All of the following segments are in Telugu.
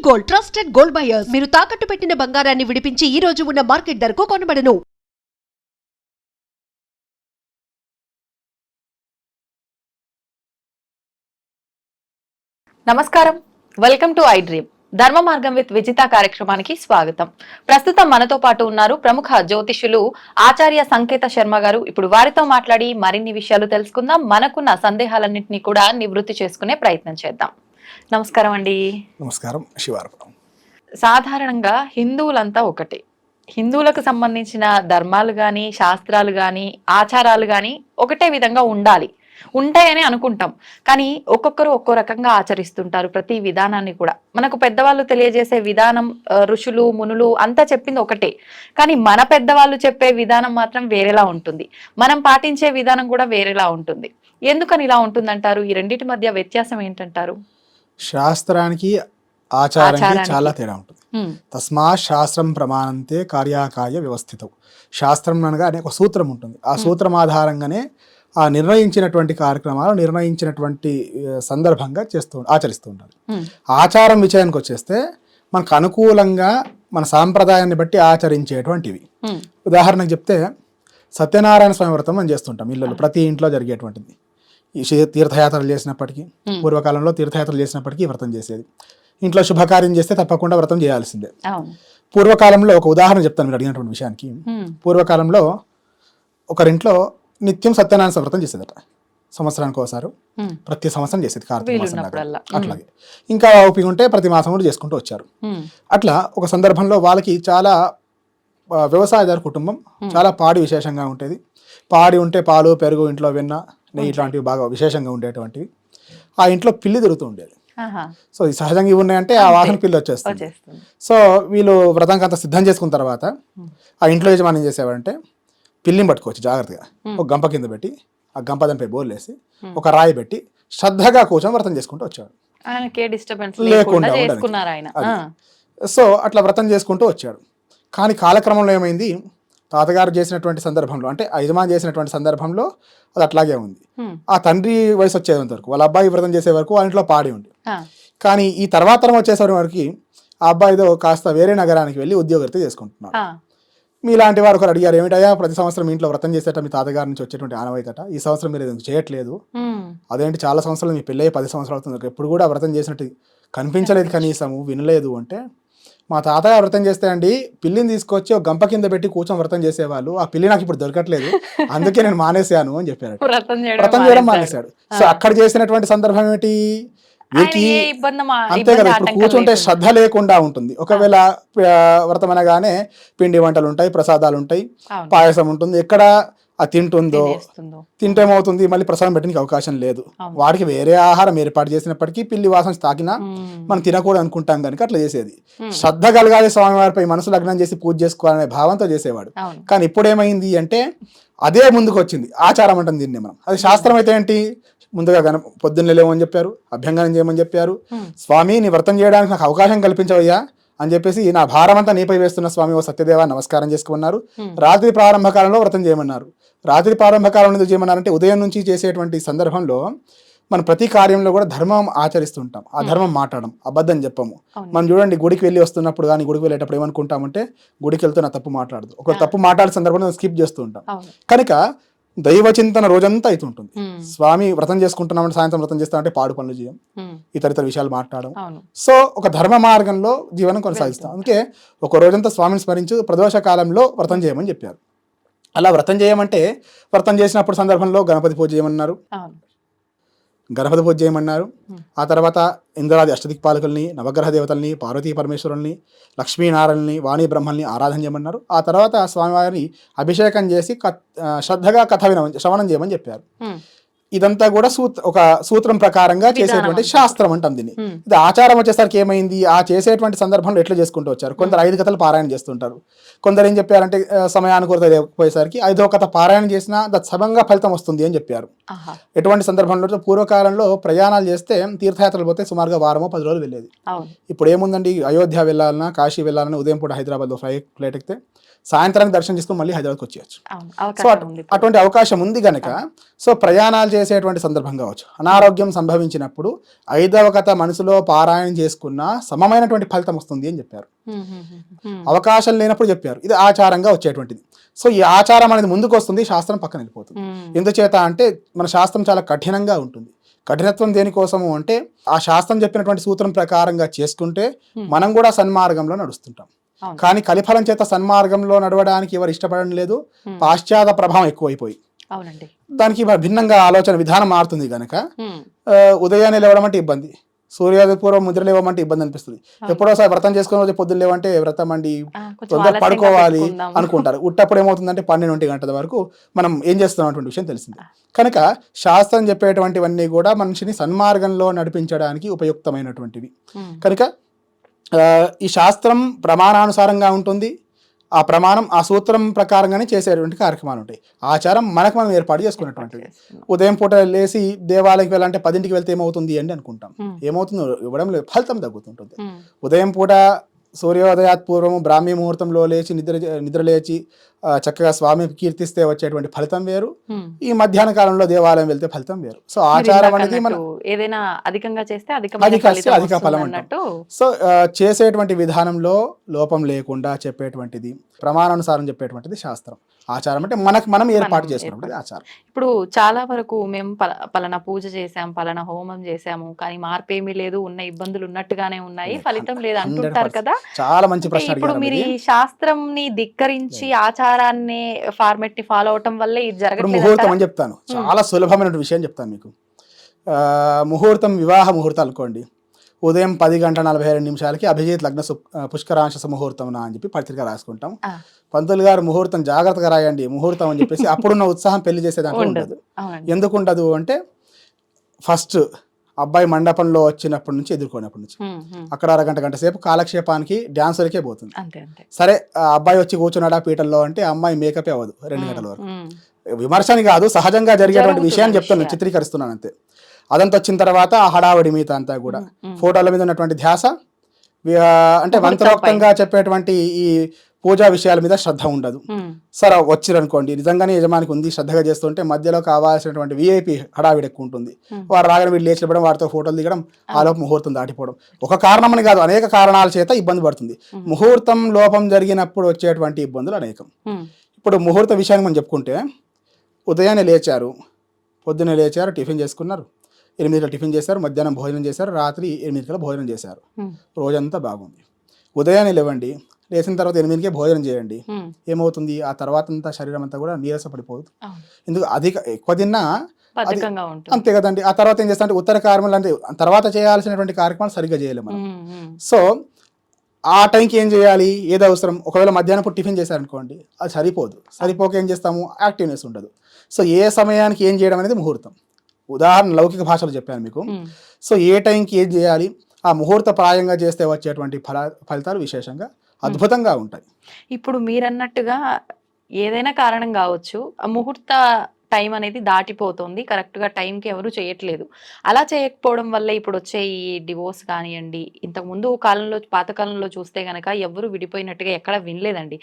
Gold, trusted gold buyers. మీరు తాకట్టు పెట్టిన బంగారాన్ని విడిపించి ఈ రోజు ఉన్న మార్కెట్ ధరకు కొనబడను. నమస్కారం, వెల్కమ్ టు ఐ డ్రీమ్. ధర్మ మార్గం విత్ విజిత కార్యక్రమానికి స్వాగతం. ప్రస్తుతం మనతో పాటు ఉన్నారు ప్రముఖ జ్యోతిష్యులు ఆచార్య సంకేత శర్మ గారు. ఇప్పుడు వారితో మాట్లాడి మరిన్ని విషయాలు తెలుసుకుందాం. మనకున్న సందేహాలన్నింటినీ కూడా నివృత్తి చేసుకునే ప్రయత్నం చేద్దాం. నమస్కారం అండి. నమస్కారం. శివార్పణం. సాధారణంగా హిందువులంతా ఒకటే. హిందువులకు సంబంధించిన ధర్మాలు గాని, శాస్త్రాలు గాని, ఆచారాలు గాని ఒకటే విధంగా ఉంటాయని అనుకుంటాం. కానీ ఒక్కొక్కరు ఒక్కో రకంగా ఆచరిస్తుంటారు ప్రతి విధానాన్ని కూడా. మనకు పెద్దవాళ్ళు తెలియజేసే విధానం, ఋషులు మునులు అంతా చెప్పింది ఒకటే, కానీ మన పెద్దవాళ్ళు చెప్పే విధానం మాత్రం వేరేలా ఉంటుంది. మనం పాటించే విధానం కూడా వేరేలా ఉంటుంది. ఎందుకని ఇలా ఉంటుందంటారు? ఈ రెండింటి మధ్య వ్యత్యాసం ఏంటంటారు? శాస్త్రానికి ఆచారానికి చాలా తేడా ఉంటుంది. తస్మా శాస్త్రం ప్రమాణంతే కార్యాకాయ వ్యవస్థితం. శాస్త్రం అనగా ఒక సూత్రం ఉంటుంది. ఆ సూత్రం ఆధారంగానే ఆ నిర్ణయించినటువంటి కార్యక్రమాలు నిర్ణయించినటువంటి సందర్భంగా ఆచరిస్తూ ఉండాలి. ఆచారం విషయానికి వచ్చేస్తే మనకు అనుకూలంగా మన సాంప్రదాయాన్ని బట్టి ఆచరించేటువంటివి. ఉదాహరణకు చెప్తే సత్యనారాయణ స్వామి వ్రతం మనం చేస్తుంటాం ఇళ్ళలో, ప్రతి ఇంట్లో జరిగేటువంటిది. ఈ తీర్థయాత్రలు చేసినప్పటికీ, పూర్వకాలంలో తీర్థయాత్రలు చేసినప్పటికీ వ్రతం చేసేది. ఇంట్లో శుభకార్యం చేస్తే తప్పకుండా వ్రతం చేయాల్సిందే. పూర్వకాలంలో ఒక ఉదాహరణ చెప్తాను మీరు అడిగినటువంటి విషయానికి. పూర్వకాలంలో ఒకరింట్లో నిత్యం సత్యనారాయణ వ్రతం చేసేదట. సంవత్సరానికి ఒకసారి, ప్రతి సంవత్సరం చేసేది కార్తీక మాసం. అట్లాగే ఇంకా ఓపిక ఉంటే ప్రతి మాసం కూడా చేసుకుంటూ వచ్చారు. అట్లా ఒక సందర్భంలో వాళ్ళకి చాలా వ్యవసాయదారు కుటుంబం, చాలా పాడి విశేషంగా ఉండేది. పాడి ఉంటే పాలు, పెరుగు, ఇంట్లో వెన్న, నెయ్యి ఇట్లాంటివి బాగా విశేషంగా ఉండేటువంటివి. ఆ ఇంట్లో పిల్లి తిరుగుతూ ఉండేది. సో ఈ సహజంగా ఇవి ఉన్నాయంటే ఆ వాసన పిల్లి వచ్చేస్తుంది. సో వీళ్ళు వ్రతంకి అంత సిద్ధం చేసుకున్న తర్వాత ఆ ఇంట్లో యజమాని ఏం చేసేవాడంటే పిల్లిని పట్టుకోవచ్చు జాగ్రత్తగా ఒక గంప కింద పెట్టి, ఆ గంప దానిపై బోర్లేసి ఒక రాయి పెట్టి శ్రద్ధగా కూర్చొని వ్రతం చేసుకుంటూ వచ్చాడు. లేకుండా సో అట్లా వ్రతం చేసుకుంటూ వచ్చాడు. కానీ కాలక్రమంలో ఏమైంది, తాతగారు చేసినటువంటి సందర్భంలో, అంటే యజమాని చేసినటువంటి సందర్భంలో అది అట్లాగే ఉంది. ఆ తండ్రి వయసు వచ్చేంత వరకు, వాళ్ళ అబ్బాయి వ్రతం చేసే వరకు ఆ ఇంట్లో పాడి ఉంది. కానీ ఈ తర్వాత వచ్చేసరి వరకు ఆ అబ్బాయితో కాస్త వేరే నగరానికి వెళ్ళి ఉద్యోగరీత్యా చేసుకుంటున్నాడు. మీలాంటి వారు ఒకరు అడిగారు, ఏమిటయ్యా ప్రతి సంవత్సరం ఇంట్లో వ్రతం చేసేట మీ తాతగారి నుంచి వచ్చేటువంటి ఆనవాయితట, ఈ సంవత్సరం మీరు ఎందుకు చేయట్లేదు? అదేంటి చాలా సంవత్సరాలు, మీ పెళ్ళి 10 సంవత్సరాలు అవుతుంది, ఎప్పుడు కూడా వ్రతం చేసినట్టు కనిపించలేదు, కనీసము వినలేదు అంటే, మా తాతగారు వ్రతం చేస్తే అండి పిల్లిని తీసుకొచ్చి ఒక గంప కింద పెట్టి కూర్చొని వ్రతం చేసేవాళ్ళు, ఆ పిల్లి నాకు ఇప్పుడు దొరకట్లేదు, అందుకే నేను మానేశాను అని చెప్పారు. వ్రతం చేయడం మానేశాడు. సో అక్కడ చేసినటువంటి సందర్భం ఏమిటి, వీరికి అంతే కదా, ఇప్పుడు కూర్చుంటే శ్రద్ధ లేకుండా ఉంటుంది. ఒకవేళ వ్రతం అనగానే పిండి వంటలు ఉంటాయి, ప్రసాదాలు ఉంటాయి, పాయసం ఉంటుంది, ఎక్కడ అది తింటే ఏమవుతుంది, మళ్ళీ ప్రసాదం పెట్టడానికి అవకాశం లేదు. వాడికి వేరే ఆహారం ఏర్పాటు చేసినప్పటికీ పిల్లి వాసన తాకినా మనం తినకూడదు అనుకుంటాం కనుక అట్లా చేసేది. శ్రద్ధ కలగాలి, స్వామివారిపై మనసు లగ్నం చేసి పూజ చేసుకోవాలనే భావంతో చేసేవాడు. కానీ ఇప్పుడు ఏమైంది అంటే అదే ముందుకు వచ్చింది, ఆచారం అంటుంది దీన్ని మనం. అది శాస్త్రం అయితే ఏంటి, ముందుగా పొద్దున్న లేవని చెప్పారు, అభ్యంగనం చేయమని చెప్పారు. స్వామి నీ వ్రతం చేయడానికి నాకు అవకాశం కల్పించవయ్యా అని చెప్పేసి, నా భారం అంతా నీపై వేస్తున్న స్వామి ఓ సత్యదేవ నమస్కారం చేసుకోమన్నారు. రాత్రి ప్రారంభ కాలంలో వ్రతం చేయమన్నారు. రాత్రి ప్రారంభ కాలంలో ఎందుకు చేయమన్నారంటే ఉదయం నుంచి చేసేటువంటి సందర్భంలో మనం ప్రతి కార్యంలో కూడా ధర్మం ఆచరిస్తుంటాం, ఆ ధర్మం మాట్లాడడం, అబద్ధం చెప్పము. మనం చూడండి, గుడికి వెళ్ళి వస్తున్నప్పుడు కానీ గుడికి వెళ్ళేటప్పుడు ఏమనుకుంటామంటే, గుడికి వెళ్తున్న తప్పు మాట్లాడదు, ఒక తప్పు మాట్లాడే సందర్భంలో స్కిప్ చేస్తూ ఉంటాం. కనుక దైవ చింతన రోజంతా అవుతుంటుంది. స్వామి వ్రతం చేసుకుంటున్నామంటే, సాయంత్రం వ్రతం చేస్తామంటే పాడు పనులు చేయం, ఇతర విషయాలు మాట్లాడడం. సో ఒక ధర్మ మార్గంలో జీవనం కొనసాగిస్తాం. అందుకే ఒక రోజంతా స్వామిని స్మరించు ప్రదోష కాలంలో వ్రతం చేయమని చెప్పారు. అలా వ్రతం చేయమంటే, వ్రతం చేసినప్పుడు సందర్భంలో గణపతి పూజ చేయమన్నారు, గణపతి పూజ చేయమన్నారు. ఆ తర్వాత ఇంద్రాది అష్టదిక్పాలకుల్ని, నవగ్రహ దేవతల్ని, పార్వతీ పరమేశ్వరుల్ని, లక్ష్మీనారాయణని, వాణి బ్రహ్మల్ని ఆరాధన చేయమన్నారు. ఆ తర్వాత స్వామివారిని అభిషేకం చేసి శ్రద్ధగా కథ శ్రవణం చేయమని చెప్పారు. ఇదంతా కూడా ఒక సూత్రం ప్రకారంగా చేసేటువంటి శాస్త్రం అంటాం దీన్ని. ఇది ఆచారం వచ్చేసరికి ఏమైంది, ఆ చేసేటువంటి సందర్భంలో ఎట్లా చేసుకుంటూ వచ్చారు. కొందరు 5 కథలు పారాయణ చేస్తుంటారు. కొందరు ఏం చెప్పారంటే సమయానుకూలత పోయేసరికి 5వ కథ పారాయణ చేసినా సమంగా ఫలితం వస్తుంది అని చెప్పారు. ఎటువంటి సందర్భంలో పూర్వకాలంలో ప్రయాణాలు చేస్తే తీర్థయాత్రలు పోతే సుమారుగా 10 రోజులు వెళ్ళేది. ఇప్పుడు ఏముందండి, అయోధ్య వెళ్ళాలన్నా, కాశీ వెళ్ళాలన్నా ఉదయం పూట హైదరాబాద్ ఫ్లైట్ ఎక్కితే సాయంత్రానికి దర్శనం చేసుకుని మళ్ళీ హైదరాబాద్కి వచ్చేయచ్చు. సో అటువంటి అవకాశం ఉంది కనుక, సో ప్రయాణాలు చేసేటువంటి సందర్భం కావచ్చు, అనారోగ్యం సంభవించినప్పుడు 5వ కథ మనసులో పారాయణం చేసుకున్న సమమైనటువంటి ఫలితం వస్తుంది అని చెప్పారు. అవకాశం లేనప్పుడు చెప్పారు, ఇది ఆచారంగా వచ్చేటువంటిది. సో ఈ ఆచారం అనేది ముందుకు వస్తుంది, శాస్త్రం పక్కన వెళ్ళిపోతుంది. ఎందుచేత అంటే మన శాస్త్రం చాలా కఠినంగా ఉంటుంది. కఠినత్వం దేనికోసము అంటే ఆ శాస్త్రం చెప్పినటువంటి సూత్రం ప్రకారంగా చేసుకుంటే మనం కూడా సన్మార్గంలో నడుస్తుంటాం. కానీ కలిఫలం చేత సన్మార్గంలో నడవడానికి ఎవరు ఇష్టపడడం లేదు, పాశ్చాత్య ప్రభావం ఎక్కువైపోయి దానికి భిన్నంగా ఆలోచన విధానం మారుతుంది కనుక ఉదయాన్నే లేవడం అంటే ఇబ్బంది, సూర్యోదయ పూర్వం ముద్ర లేవమంటే ఇబ్బంది అనిపిస్తుంది. ఎప్పుడోసారి వ్రతం చేసుకుని రోజు పొద్దున్న లేవంటే వ్రతం అండి తొందర పడుకోవాలి అనుకుంటారు. ఉట్టప్పుడు ఏమవుతుందంటే 12 గంటల వరకు మనం ఏం చేస్తున్నటువంటి విషయం తెలిసింది. కనుక శాస్త్రం చెప్పేటువంటివన్నీ కూడా మనిషిని సన్మార్గంలో నడిపించడానికి ఉపయుక్తమైనటువంటివి. కనుక ఈ శాస్త్రం ప్రమాణానుసారంగా ఉంటుంది. ఆ ప్రమాణం ఆ సూత్రం ప్రకారంగానే చేసేటువంటి కార్యక్రమాలు ఉంటాయి. ఆచారం మనకు మనం ఏర్పాటు చేసుకున్నటువంటివి. ఉదయం పూట లేచి దేవాలయకి వెళ్ళాలంటే 10ంటికి వెళ్తే ఏమవుతుంది అండి అనుకుంటాం. ఏమవుతుందో ఇవ్వడం లేదు, ఫలితం తగ్గుతుంటుంది. ఉదయం పూట సూర్యోదయాత్ పూర్వము బ్రాహ్మీ ముహూర్తంలో లేచి నిద్ర లేచి చక్కగా స్వామి కీర్తిస్తే వచ్చేటువంటి ఫలితం వేరు, ఈ మధ్యాహ్న కాలంలో దేవాలయం వెళ్తే ఫలితం వేరు. సో ఆచారం అనేది మనం ఏదైనా అధికంగా చేస్తే అధిక ఫలం అన్నట్టు. సో చేసేటువంటి విధానంలో లోపం లేకుండా చెప్పేటువంటిది, ప్రమాణానుసారం చెప్పేటువంటిది శాస్త్రం. ఆచారం అంటే మనకు మనం ఏర్పాటు చేసుకున్నది ఆచారం. ఇప్పుడు చాలా వరకు మేము పలానా పూజ చేసాం, పలానా హోమం చేసాము, కానీ మార్పు ఏమీ లేదు, ఉన్న ఇబ్బందులు ఉన్నట్టుగానే ఉన్నాయి, ఫలితం లేదు అంటుంటారు కదా. చాలా మంచి ప్రశ్న. ఇప్పుడు మీరు ఈ శాస్త్రం ని ధిక్కరించి ఆచారాన్ని ఫార్మెట్ ని ఫాలో అవటం వల్లే ఇది జరగట్లేదు. ముహూర్తం అని చెప్తాను, చాలా సులభమైన విషయం చెప్తాను మీకు. ముహూర్తం వివాహ ముహూర్తాలు అనుకోండి, ఉదయం 10:42 అభిజిత్ లగ్న పుష్కరాంశ ముహూర్తం అని చెప్పి పత్రిక రాసుకుంటాం. పంతులు గారు ముహూర్తం జాగ్రత్తగా రాయండి ముహూర్తం అని చెప్పేసి అప్పుడున్న ఉత్సాహం పెళ్లి చేసేదాంట్లో ఉండదు. ఎందుకు ఉండదు అంటే ఫస్ట్ అబ్బాయి మండపంలో వచ్చినప్పటి నుంచి ఎదుర్కొన్నప్పటి నుంచి అక్కడ గంట సేపు కాలక్షేపానికి డాన్సులకే పోతుంది. సరే అబ్బాయి వచ్చి కూర్చున్నాడా పీటల్లో అంటే అమ్మాయి మేకప్ అవ్వదు 2 గంటల వరకు. విమర్శని కాదు, సహజంగా జరిగేటువంటి విషయాన్ని చెప్తాను, చిత్రీకరిస్తున్నాను అంతే. అదంతా వచ్చిన తర్వాత ఆ హడావడి మీద అంతా కూడా ఫోటోల మీద ఉన్నటువంటి ధ్యాస, అంటే మంత్రోక్తంగా చెప్పేటువంటి ఈ పూజా విషయాల మీద శ్రద్ధ ఉండదు. సరే వచ్చిరనుకోండి, నిజంగానే యజమానికి ఉంది శ్రద్ధగా చేస్తుంటే మధ్యలో కావాల్సినటువంటి విఐపి హడావిడి ఎక్కువ ఉంటుంది. వారు రాగానే వీళ్ళు లేచి ఇవ్వడం, వారితో ఫోటోలు దిగడం, ఆలోపు ముహూర్తం దాటిపోవడం. ఒక కారణమని కాదు, అనేక కారణాల చేత ఇబ్బంది పడుతుంది. ముహూర్తం లోపం జరిగినప్పుడు వచ్చేటువంటి ఇబ్బందులు అనేకం. ఇప్పుడు ముహూర్త విషయాన్ని మనం చెప్పుకుంటే ఉదయాన్నే లేచారు, పొద్దున్నే లేచారు, టిఫిన్ చేసుకున్నారు, 8 టిఫిన్ చేశారు, మధ్యాహ్నం భోజనం చేశారు, రాత్రి 8 భోజనం చేశారు, రోజంతా బాగుంది. ఉదయాన్నే లేవండి, లేచిన తర్వాత 8 భోజనం చేయండి, ఏమవుతుంది ఆ తర్వాత అంతా శరీరం అంతా కూడా నీరసపడిపోతుంది. ఎందుకు ఎక్కువ తిన్నా అంతే కదండి. ఆ తర్వాత ఏం చేస్తారంటే ఉత్తర కార్యక్రమాలు అంటే తర్వాత చేయాల్సినటువంటి కార్యక్రమాలు సరిగ్గా చేయలేము మనం. సో ఆ టైంకి ఏం చేయాలి, ఏదో అవసరం. ఒకవేళ మధ్యాహ్నం పూట టిఫిన్ చేశారనుకోండి, అది సరిపోక ఏం చేస్తాము, యాక్టివ్నెస్ ఉండదు. సో ఏ సమయానికి ఏం చేయడం అనేది ముహూర్తం. ఉదాహరణ లౌకిక భాషలో చెప్పాను మీకు. సో ఏ టైంకి ఏం చేయాలి, ఆ ముహూర్త ప్రాయంగా చేస్తే వచ్చేటువంటి ఫలితాలు విశేషంగా అద్భుతంగా ఉంటాయి. ఇప్పుడు మీరన్నట్టుగా ఏదైనా కారణం కావచ్చు, ఆ ముహూర్త టైం అనేది దాటిపోతుంది, కరెక్ట్గా టైంకి ఎవరు చేయట్లేదు. అలా చేయకపోవడం వల్ల ఇప్పుడు వచ్చే ఈ డివోర్స్ కానివ్వండి, ఇంతకుముందు పాతకాలంలో చూస్తే కనుక ఎవరు విడిపోయినట్టుగా ఎక్కడ వినలేదండి.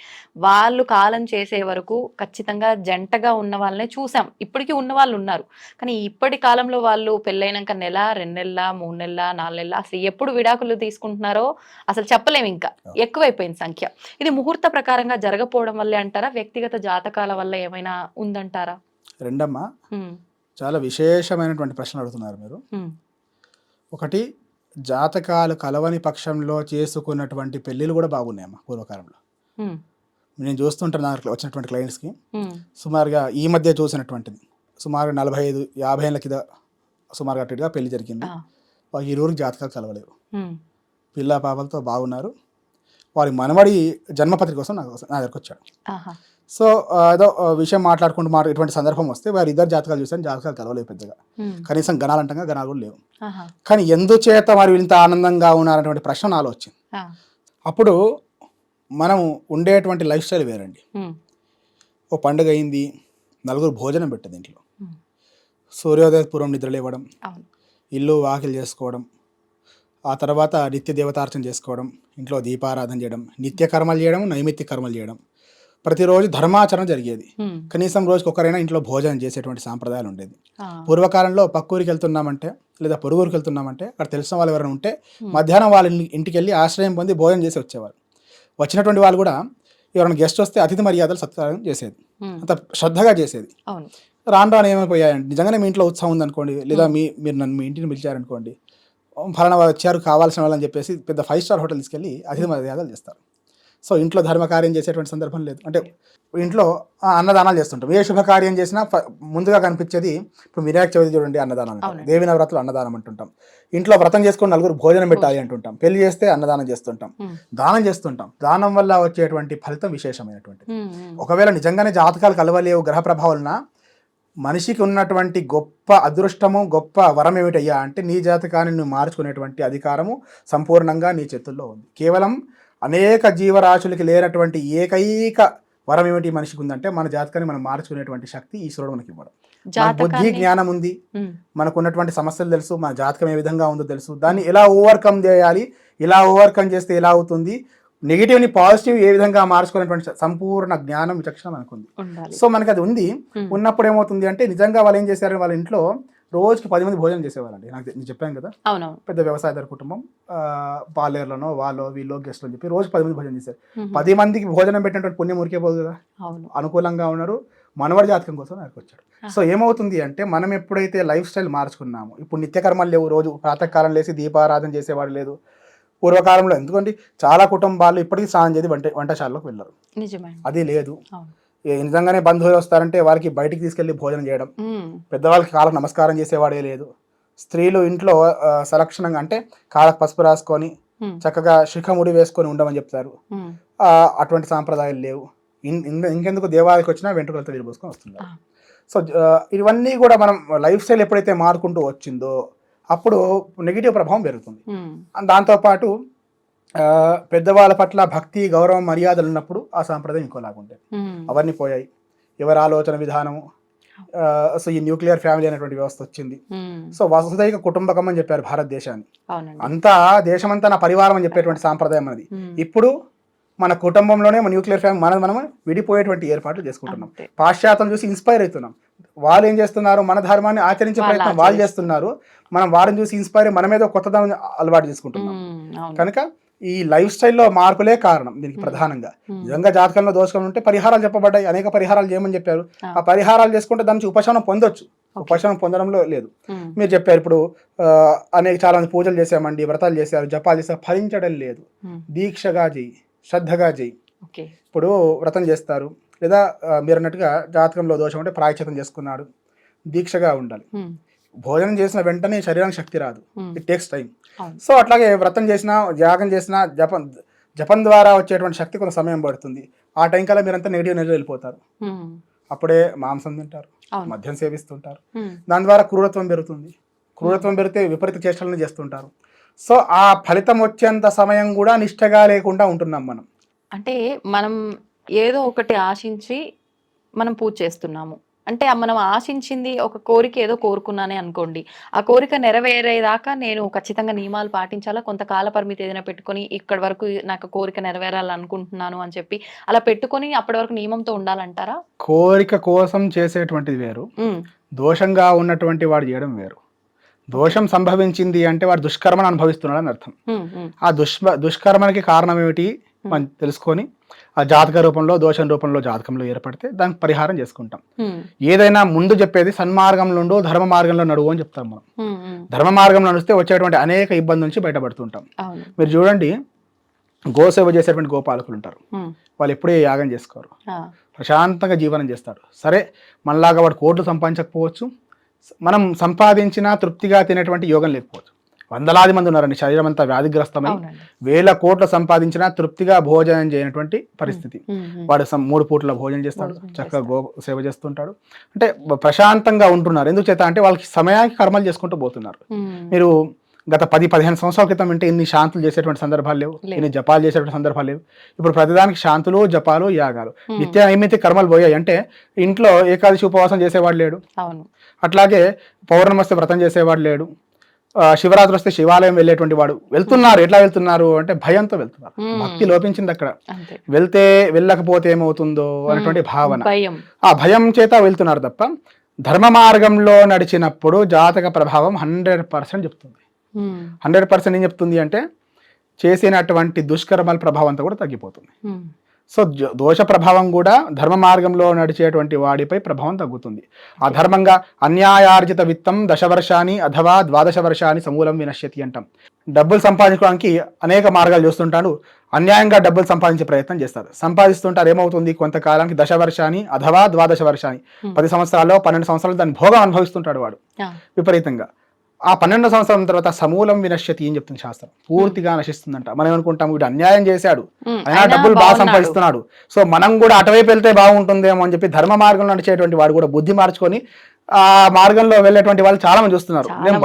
వాళ్ళు కాలం చేసే వరకు ఖచ్చితంగా జంటగా ఉన్న వాళ్ళనే చూసాం, ఇప్పటికీ ఉన్న వాళ్ళు ఉన్నారు. కానీ ఇప్పటి కాలంలో వాళ్ళు పెళ్ళైనాక నెల, 2 నెలల, 3 నెలల, 4 నెలల, అసలు ఎప్పుడు విడాకులు తీసుకుంటున్నారో అసలు చెప్పలేము, ఇంకా ఎక్కువైపోయింది సంఖ్య. ఇది ముహూర్త ప్రకారంగా జరగకపోవడం వల్లే అంటారా, వ్యక్తిగత జాతకాల వల్ల ఏమైనా ఉందంటారా? రెండమ్మా, చాలా విశేషమైనటువంటి ప్రశ్న అడుగుతున్నారు మీరు. ఒకటి, జాతకాలు కలవని పక్షంలో చేసుకున్నటువంటి పెళ్ళిళ్ళు కూడా బాగున్నాయమ్మా పూర్వకాలంలో. నేను చూస్తుంటాను నాకు వచ్చినటువంటి క్లయింట్స్కి, సుమారుగా ఈ మధ్య చూసినటువంటిది సుమారు 45-50 ఏళ్ళ కింద సుమారుగా అటుగా పెళ్లి జరిగింది. వారి ఇరువురికి జాతకాలు కలవలేవు, పిల్ల పాపలతో బాగున్నారు. వారి మనవడి జన్మపత్రిక కోసం నా దగ్గరకు వచ్చాడు. సో ఏదో విషయం మాట్లాడుకుంటూ ఇటువంటి సందర్భం వస్తే వారి ఇద్దరు జాతకాలు చూసాను, జాతకాలు కలవలేవు పెద్దగా, కనీసం గణాలంటంగా గణాలు కూడా లేవు. కానీ ఎందుచేత మరి ఇంత ఆనందంగా ఉన్నారనేటువంటి ప్రశ్న నాలో వచ్చింది. అప్పుడు మనం ఉండేటువంటి లైఫ్ స్టైల్ వేరండి. ఓ పండుగ అయింది, నలుగురు భోజనం పెట్టదు ఇంట్లో, సూర్యోదయ పూర్వం నిద్ర లేవడం, ఇల్లు వాకిలు చేసుకోవడం, ఆ తర్వాత నిత్య దేవతార్చన చేసుకోవడం, ఇంట్లో దీపారాధన చేయడం, నిత్య కర్మలు చేయడం, నైమిత్య కర్మలు చేయడం, ప్రతిరోజు ధర్మాచరణ జరిగేది. కనీసం రోజుకి ఒకరైనా ఇంట్లో భోజనం చేసేటువంటి సాంప్రదాయాలు ఉండేది. పూర్వకాలంలో పక్కూరికి వెళ్తున్నామంటే లేదా పొరుగురికి వెళ్తున్నామంటే అక్కడ తెలిసిన వాళ్ళు ఎవరైనా ఉంటే మధ్యాహ్నం వాళ్ళ ఇంటికి వెళ్ళి ఆశ్రయం పొంది భోజనం చేసి వచ్చేవారు. వచ్చినటువంటి వాళ్ళు కూడా ఎవరైనా గెస్ట్ వస్తే అతిథి మర్యాదలు సత్కారం చేసేది, అంత శ్రద్ధగా చేసేది. రాను రాను ఏమైపోయాయండి, నిజంగానే మీ ఇంట్లో ఉత్సవం ఉందనుకోండి, లేదా మీరు నన్ను మీ ఇంటిని పిలిచారనుకోండి, ఫలానా వాళ్ళు వచ్చారు కావాల్సిన వాళ్ళని చెప్పేసి పెద్ద 5 స్టార్ హోటల్ తీసుకెళ్ళి అతిథి మర్యాదలు చేస్తారు. సో ఇంట్లో ధర్మకార్యం చేసేటువంటి సందర్భం లేదు. అంటే ఇంట్లో అన్నదానాలు చేస్తుంటాం. ఏ శుభకార్యం చేసినా ముందుగా కనిపించేది, ఇప్పుడు వినాయక చవితి చూడండి అన్నదానం, దేవి నవరాత్రులు అన్నదానం అంటుంటాం. ఇంట్లో వ్రతం చేసుకుని నలుగురు భోజనం పెట్టాలి అంటుంటాం. పెళ్లి చేస్తే అన్నదానం చేస్తుంటాం, దానం చేస్తుంటాం. దానం వల్ల వచ్చేటువంటి ఫలితం విశేషమైనటువంటిది. ఒకవేళ నిజంగానే జాతకాలు కలవలేవు, గ్రహ ప్రభావాలన, మనిషికి ఉన్నటువంటి గొప్ప అదృష్టము, గొప్ప వరం ఏమిటయ్యా అంటే నీ జాతకాన్ని నువ్వు మార్చుకునేటువంటి అధికారము సంపూర్ణంగా నీ చేతుల్లో ఉంది. కేవలం అనేక జీవరాశులకి లేనటువంటి ఏకైక వరం ఏమిటి మనిషికి ఉందంటే మన జాతకాన్ని మనం మార్చుకునేటువంటి శక్తి ఈశ్వరుడు మనకి ఇవ్వడం. బుద్ధి జ్ఞానం ఉంది, మనకు ఉన్నటువంటి సమస్యలు తెలుసు, మన జాతకం ఏ విధంగా ఉందో తెలుసు, దాన్ని ఎలా ఓవర్కమ్ చేయాలి, ఇలా ఓవర్కమ్ చేస్తే ఎలా అవుతుంది, నెగిటివ్ని పాజిటివ్ ఏ విధంగా మార్చుకునేటువంటి సంపూర్ణ జ్ఞానం విచక్షణ మనకు ఉంది. సో మనకి అది ఉంది. ఉన్నప్పుడు ఏమవుతుంది అంటే నిజంగా వాళ్ళు ఏం చేశారు, వాళ్ళ ఇంట్లో రోజుకి 10 మంది భోజనం చేసేవాళ్ళండి. నేను చెప్పాను కదా, పెద్ద వ్యవసాయదారు కుటుంబం, పాలేర్లను వాళ్ళు వీళ్ళు గెస్ట్లు అని చెప్పి రోజు 10 మంది భోజనం చేశారు. 10 మందికి భోజనం పెట్టినటువంటి పుణ్యం ఊరికే పోదు కదా, అనుకూలంగా ఉన్నారు. మనవడి జాతకం కోసం నాకు వచ్చాడు. సో ఏమవుతుంది అంటే మనం ఎప్పుడైతే లైఫ్ స్టైల్ మార్చుకున్నామో, ఇప్పుడు నిత్యకర్మలు లేవు, రోజు ప్రాతకాలం లేసి దీపారాధన చేసేవాడు లేదు. పూర్వకాలంలో ఎందుకంటే చాలా కుటుంబాలు ఇప్పటికీ స్నానం చేసి వంటశాలకు వెళ్ళరు, అది లేదు. నిజంగానే బంధువులు వస్తారంటే వారికి బయటికి తీసుకెళ్లి భోజనం చేయడం, పెద్దవాళ్ళకి కాళ్ళకు నమస్కారం చేసేవాడే లేదు. స్త్రీలు ఇంట్లో సలక్షణంగా అంటే కాళ్ళకు పసుపు రాసుకొని చక్కగా శిఖముడి వేసుకొని ఉండమని చెప్తారు. అటువంటి సాంప్రదాయాలు లేవు. ఇంకెందుకు దేవాలయకి వచ్చినా వెంట్రుకలతో విరిపోసుకొని వస్తున్నారు. సో ఇవన్నీ కూడా మనం లైఫ్ స్టైల్ ఎప్పుడైతే మారుకుంటూ వచ్చిందో అప్పుడు నెగిటివ్ ప్రభావం పెరుగుతుంది. దాంతోపాటు పెద్దవాళ్ళ పట్ల భక్తి, గౌరవం, మర్యాదలు ఉన్నప్పుడు ఆ సాంప్రదాయం ఇంకోలాగా ఉంటాయి. అవన్నీ పోయాయి. ఎవరి ఆలోచన విధానము, సో ఈ న్యూక్లియర్ ఫ్యామిలీ అనేటువంటి వ్యవస్థ వచ్చింది. సో వసుదైక కుటుంబకం అని చెప్పారు భారతదేశాన్ని. అంతా దేశమంతా నా పరివారం అని చెప్పేటువంటి సాంప్రదాయం అది. ఇప్పుడు మన కుటుంబంలోనే మన న్యూక్లియర్ ఫ్యామిలీ మనం విడిపోయేటువంటి ఏర్పాట్లు చేసుకుంటున్నాం. పాశ్చాత్యం చూసి ఇన్స్పైర్ అవుతున్నాం. వాళ్ళు ఏం చేస్తున్నారు, మన ధర్మాన్ని ఆచరించే ప్రయత్నం వాళ్ళు చేస్తున్నారు. మనం వారిని చూసి ఇన్స్పైర్ మన మీద కొత్త అలవాటు చేసుకుంటున్నాం. కనుక ఈ లైఫ్ స్టైల్లో మార్పులే కారణం దీనికి ప్రధానంగా. నిజంగా జాతకంలో దోషం ఉంటే పరిహారాలు చెప్పబడ్డాయి, అనేక పరిహారాలు చేయమని చెప్పారు. ఆ పరిహారాలు చేసుకుంటే దాని నుంచి ఉపశమనం పొందొచ్చు, ఉపశమనం పొందడంలో లేదు. మీరు చెప్పారు ఇప్పుడు అనేక చాలా మంది పూజలు చేసామండి, వ్రతాలు చేశారు, జపాలు చేశారు, ఫలించడం లేదు. దీక్షగా చెయ్యి, శ్రద్ధగా చెయ్యి. ఇప్పుడు వ్రతం చేస్తారు, లేదా మీరు అన్నట్టుగా జాతకంలో దోషం ఉంటే ప్రాయశ్చిత్తం చేసుకున్నాడు, దీక్షగా ఉండాలి. భోజనం చేసిన వెంటనే శరీరానికి శక్తి రాదు, ఇట్ టేక్స్ టైం. సో అట్లాగే వ్రతం చేసినా, యాగం చేసినా, జపం ద్వారా వచ్చేటువంటి శక్తి కొంత సమయం పడుతుంది. ఆ టైం కల్లా మీరంతా నెగిటివ్ ఎనర్జీ వెళ్ళిపోతారు. అప్పుడే మాంసం తింటారు, మద్యం సేవిస్తుంటారు, దాని ద్వారా క్రూరత్వం పెరుగుతుంది. క్రూరత్వం పెరిగితే విపరీత చేష్టలను చేస్తుంటారు. సో ఆ ఫలితం వచ్చేంత సమయం కూడా నిష్టగా లేకుండా ఉంటున్నాం మనం. అంటే మనం ఏదో ఒకటి ఆశించి మనం పూజ చేస్తున్నాము అంటే, మనం ఆశించింది ఒక కోరిక ఏదో కోరుకున్నానే అనుకోండి, ఆ కోరిక నెరవేరేదాకా నేను ఖచ్చితంగా నియమాలు పాటించాలా, కొంతకాల పరిమితి ఏదైనా పెట్టుకొని ఇక్కడి వరకు నాకు కోరిక నెరవేరాలనుకుంటున్నాను అని చెప్పి అలా పెట్టుకొని అప్పటి వరకు నియమంతో ఉండాలంటారా? కోరిక కోసం చేసేటువంటిది వేరు, దోషంగా ఉన్నటువంటి వాడు చేయడం వేరు. దోషం సంభవించింది అంటే వాడు దుష్కర్మను అనుభవిస్తున్నాడు అని అర్థం. ఆ దుష్కర్మకి కారణం ఏమిటి మనం తెలుసుకొని ఆ జాతక రూపంలో, దోషం రూపంలో జాతకంలో ఏర్పడితే దానికి పరిహారం చేసుకుంటాం. ఏదైనా ముందు చెప్పేది సన్మార్గంలో ఉండు, ధర్మ మార్గంలో నడువు అని చెప్తాం మనం. ధర్మ మార్గంలో నడిస్తే వచ్చేటువంటి అనేక ఇబ్బందుల నుంచి బయటపడుతుంటాం. మీరు చూడండి, గోసేవ చేసేటువంటి గోపాలకులు ఉంటారు, వాళ్ళు ఎప్పుడే యాగం చేసుకోరు, ప్రశాంతంగా జీవనం చేస్తారు. సరే మనలాగా వాడు కోట్లు సంపాదించకపోవచ్చు, మనం సంపాదించిన తృప్తిగా తినేటువంటి యోగం లేకపోవచ్చు. వందలాది మంది ఉన్నారండి, శరీరం అంతా వ్యాధిగ్రస్తమై 1000 కోట్లు సంపాదించినా తృప్తిగా భోజనం చేయనటువంటి పరిస్థితి. వాడు 3 పూట్ల భోజనం చేస్తాడు, చక్కగా గో సేవ చేస్తుంటాడు, అంటే ప్రశాంతంగా ఉంటున్నారు. ఎందుకు చేత అంటే వాళ్ళకి సమయానికి కర్మలు చేసుకుంటూ పోతున్నారు. మీరు గత 10-15 సంవత్సరాల క్రితం అంటే ఇన్ని శాంతులు చేసేటువంటి సందర్భాలు లేవు, ఇన్ని జపాలు చేసేటువంటి సందర్భాలు లేవు. ఇప్పుడు ప్రతిదానికి శాంతులు, జపాలు, యాగాలు, నిత్య నైమిత్తిక కర్మలు పోయాయి. అంటే ఇంట్లో ఏకాదశి ఉపవాసం చేసేవాడు లేడు, అట్లాగే పౌర్ణమస్తి వ్రతం చేసేవాడు లేడు, శివరాత్రి వస్తే శివాలయం వెళ్ళేటువంటి వాడు వెళ్తున్నారు. ఎట్లా వెళ్తున్నారు అంటే భయంతో వెళ్తున్నారు. భక్తి లోపించింది అక్కడ. వెళ్ళకపోతే ఏమవుతుందో అనేటువంటి భావన, ఆ భయం చేత వెళ్తున్నారు తప్ప ధర్మ మార్గంలో నడిచినప్పుడు జాతక ప్రభావం 100% చెప్తుంది. 100% ఏం చెప్తుంది అంటే చేసినటువంటి దుష్కర్మల ప్రభావం అంతా కూడా తగ్గిపోతుంది. సో దోష ప్రభావం కూడా ధర్మ మార్గంలో నడిచేటువంటి వాడిపై ప్రభావం తగ్గుతుంది. అధర్మంగా అన్యాయార్జిత విత్తం 10 వర్షాన్ని అథవా 12 వర్షాన్ని సమూలం వినశ్యతి అంటాం. డబ్బులు సంపాదించుకోవడానికి అనేక మార్గాలు చూస్తుంటాడు. అన్యాయంగా డబ్బులు సంపాదించే ప్రయత్నం చేస్తారు. సంపాదిస్తుంటారు. ఏమవుతుంది, కొంతకాలానికి 10 వర్షాన్ని అథవా 12 వర్షాన్ని 10 సంవత్సరాల్లో 12 సంవత్సరాలు దాని భోగం అనుభవిస్తుంటాడు వాడు విపరీతంగా. ఆ 12 సంవత్సరాల తర్వాత సమూలం వినశ్యతి ఏం చెప్తుంది శాస్త్రం, పూర్తిగా నశిస్తుందంట. మనం అనుకుంటాం వీడు అన్యాయం చేశాడు, అయినా డబ్బులు బాగా సంపాదిస్తున్నాడు, సో మనం కూడా అటువైపు వెళ్తే బాగుంటుందేమో అని చెప్పి ధర్మ మార్గంలో నడిచేటువంటి వాడు కూడా బుద్ధి మార్చుకొని ఆ మార్గంలో వెళ్ళేటువంటి వాళ్ళు చాలా మంది చూస్తున్నారు. నేను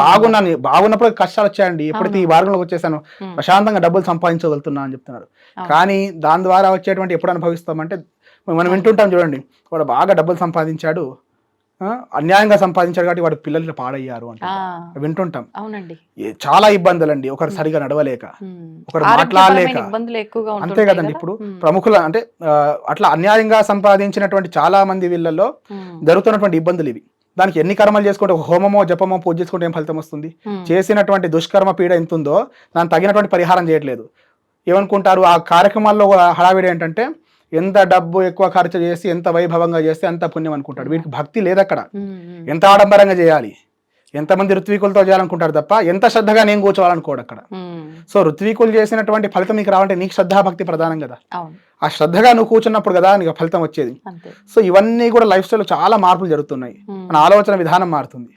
బాగున్నప్పుడు కష్టాలు వచ్చాయండి, ఎప్పుడైతే ఈ మార్గంలోకి వచ్చేసాను ప్రశాంతంగా డబ్బులు సంపాదించగలుగుతున్నా అని చెప్తున్నారు. కానీ దాని ద్వారా వచ్చేటువంటి ఎప్పుడు అనుభవిస్తామంటే మనం వింటుంటాం చూడండి, వాడు బాగా డబ్బులు సంపాదించాడు, అన్యాయంగా సంపాదించాడు కాబట్టి వాడు పిల్లలు పాడయ్యారు అంటే వింటుంటాం. చాలా ఇబ్బందులు అండి, ఒకరు సరిగా నడవలేక, ఒకరు మాట్లాడలేక, అంతే కదండి. ఇప్పుడు ప్రముఖుల అంటే అట్లా అన్యాయంగా సంపాదించినటువంటి చాలా మంది వీళ్ళల్లో జరుగుతున్నటువంటి ఇబ్బందులు ఇవి. దానికి ఎన్ని కర్మలు చేసుకుంటే, ఒక హోమమో జపమో పూజ చేసుకుంటే ఏం ఫలితం వస్తుంది? చేసినటువంటి దుష్కర్మ పీడ ఎంత ఉందో దానికి తగినటువంటి పరిహారం చేయట్లేదు. ఏమనుకుంటారు ఆ కార్యక్రమాల్లో హడావిడి ఏంటంటే ఎంత డబ్బు ఎక్కువ ఖర్చు చేసి ఎంత వైభవంగా చేస్తే అంత పుణ్యం అనుకుంటాడు. వీడికి భక్తి లేదు అక్కడ. ఎంత ఆడంబరంగా చేయాలి, ఎంతమంది ఋత్వికులతో చేయాలనుకుంటారు తప్ప ఎంత శ్రద్ధగా నేను కూర్చోవాలనుకోడు అక్కడ. సో ఋత్వికులు చేసినటువంటి ఫలితం నీకు రావాలంటే నీకు శ్రద్ధాభక్తి ప్రధానం కదా. ఆ శ్రద్ధగా నువ్వు కూర్చున్నప్పుడు కదా నీకు ఫలితం వచ్చేది. సో ఇవన్నీ కూడా లైఫ్ స్టైల్ చాలా మార్పులు జరుగుతున్నాయి. మన ఆలోచన విధానం మారుతుంది.